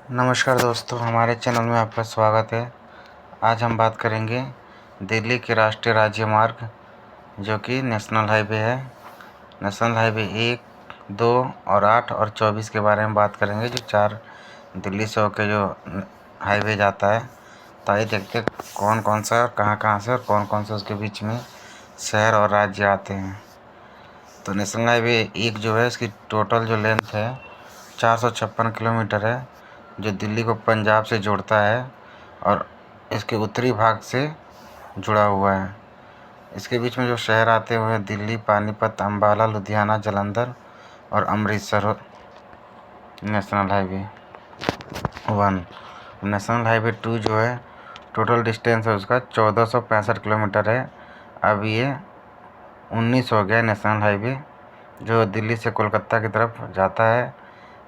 नमस्कार दोस्तों, हमारे चैनल में आपका स्वागत है। आज हम बात करेंगे दिल्ली के राष्ट्रीय राज्यमार्ग जो कि नेशनल हाईवे है। नेशनल हाईवे 1, 2 और 8 और 24 के बारे में बात करेंगे, जो 4 दिल्ली से होकर जो हाईवे जाता है। तो आइए देखते हैं कौन कौन सा और कहाँ से और कौन कौन से उसके बीच में शहर और राज्य आते हैं। तो नेशनल हाईवे 1 जो है, इसकी टोटल जो लेंथ है 456 किलोमीटर है, जो दिल्ली को पंजाब से जोड़ता है और इसके उत्तरी भाग से जुड़ा हुआ है। इसके बीच में जो शहर आते हुए दिल्ली, पानीपत, अम्बाला, लुधियाना, जालंधर और Amritsar. National highway 1। National highway 2 जो है, टोटल डिस्टेंस है उसका 1465 किलोमीटर है। अब ये 19 हो गया नेशनल हाईवे, जो दिल्ली से कोलकाता की तरफ जाता है।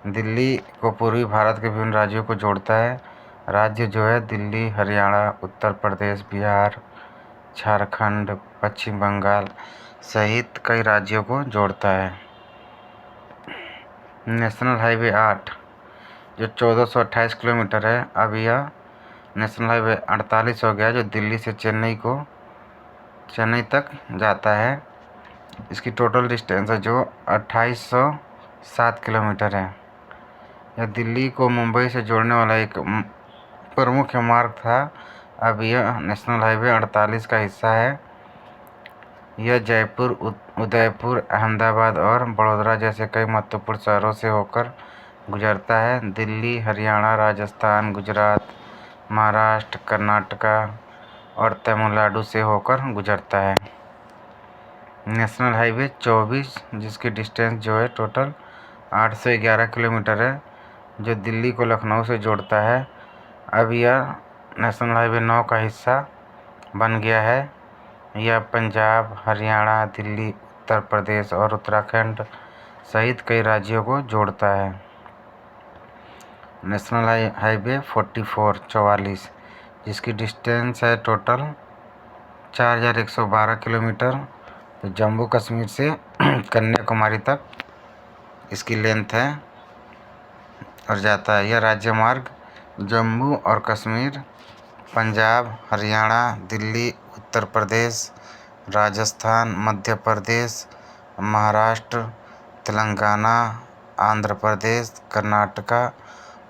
दिल्ली को पूर्वी भारत के विभिन्न राज्यों को जोड़ता है। राज्य जो है दिल्ली, हरियाणा, उत्तर प्रदेश, बिहार, झारखंड, पश्चिम बंगाल सहित कई राज्यों को जोड़ता है। नेशनल हाईवे 8 जो 1428 किलोमीटर है, अब यह नेशनल हाईवे 48 हो गया, जो दिल्ली से चेन्नई तक जाता है। इसकी टोटल डिस्टेंस है जो 2807 किलोमीटर है। यह दिल्ली को मुंबई से जोड़ने वाला एक प्रमुख मार्ग था। अब यह नेशनल हाईवे 48 का हिस्सा है। यह जयपुर, उदयपुर, अहमदाबाद और बड़ौदा जैसे कई महत्वपूर्ण शहरों से होकर गुजरता है। दिल्ली, हरियाणा, राजस्थान, गुजरात, महाराष्ट्र, कर्नाटका और तमिलनाडु से होकर गुजरता है। नेशनल हाईवे 24 जिसकी डिस्टेंस जो है टोटल 811 किलोमीटर है, जो दिल्ली को लखनऊ से जोड़ता है। अब यह नेशनल हाईवे 9 का हिस्सा बन गया है। यह पंजाब, हरियाणा, दिल्ली, उत्तर प्रदेश और उत्तराखंड सहित कई राज्यों को जोड़ता है। नेशनल हाईवे 44 जिसकी डिस्टेंस है टोटल 4112 किलोमीटर, तो जम्मू कश्मीर से कन्याकुमारी तक इसकी लेंथ है और जाता है। यह राज्य मार्ग जम्मू और कश्मीर, पंजाब, हरियाणा, दिल्ली, उत्तर प्रदेश, राजस्थान, मध्य प्रदेश, महाराष्ट्र, तेलंगाना, आंध्र प्रदेश, कर्नाटका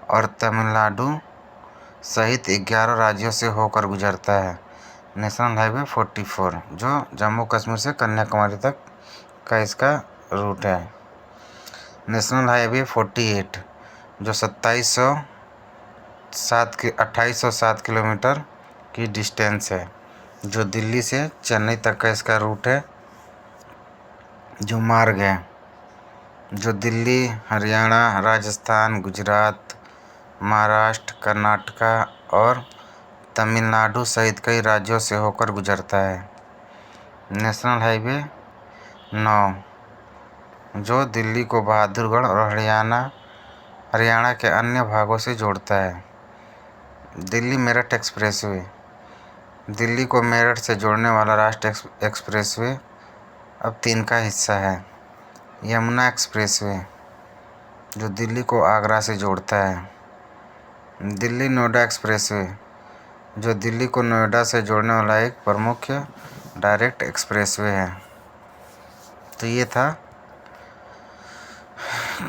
और तमिलनाडु सहित 11 राज्यों से होकर गुजरता है। नेशनल हाईवे 44 जो जम्मू कश्मीर से कन्याकुमारी तक का इसका रूट है। नेशनल हाईवे 48 जो 2807 किलोमीटर की डिस्टेंस है, जो दिल्ली से चेन्नई तक का इसका रूट है। जो मार्ग है जो दिल्ली, हरियाणा, राजस्थान, गुजरात, महाराष्ट्र, कर्नाटका और तमिलनाडु सहित कई राज्यों से होकर गुजरता है। नेशनल हाईवे 9 जो दिल्ली को बहादुरगढ़ और हरियाणा के अन्य भागों से जोड़ता है। दिल्ली मेरठ एक्सप्रेसवे दिल्ली को मेरठ से जोड़ने वाला राष्ट्रीय एक्सप्रेसवे अब 3 का हिस्सा है। यमुना एक्सप्रेसवे जो दिल्ली को आगरा से जोड़ता है। दिल्ली नोएडा एक्सप्रेसवे जो दिल्ली को नोएडा से जोड़ने वाला एक प्रमुख डायरेक्ट एक्सप्रेसवे है। तो ये था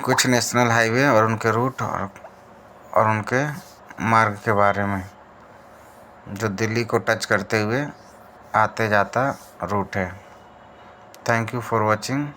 कुछ नेशनल हाईवे और उनके रूट और उनके मार्ग के बारे में, जो दिल्ली को टच करते हुए आते जाता रूट है। Thank you for watching.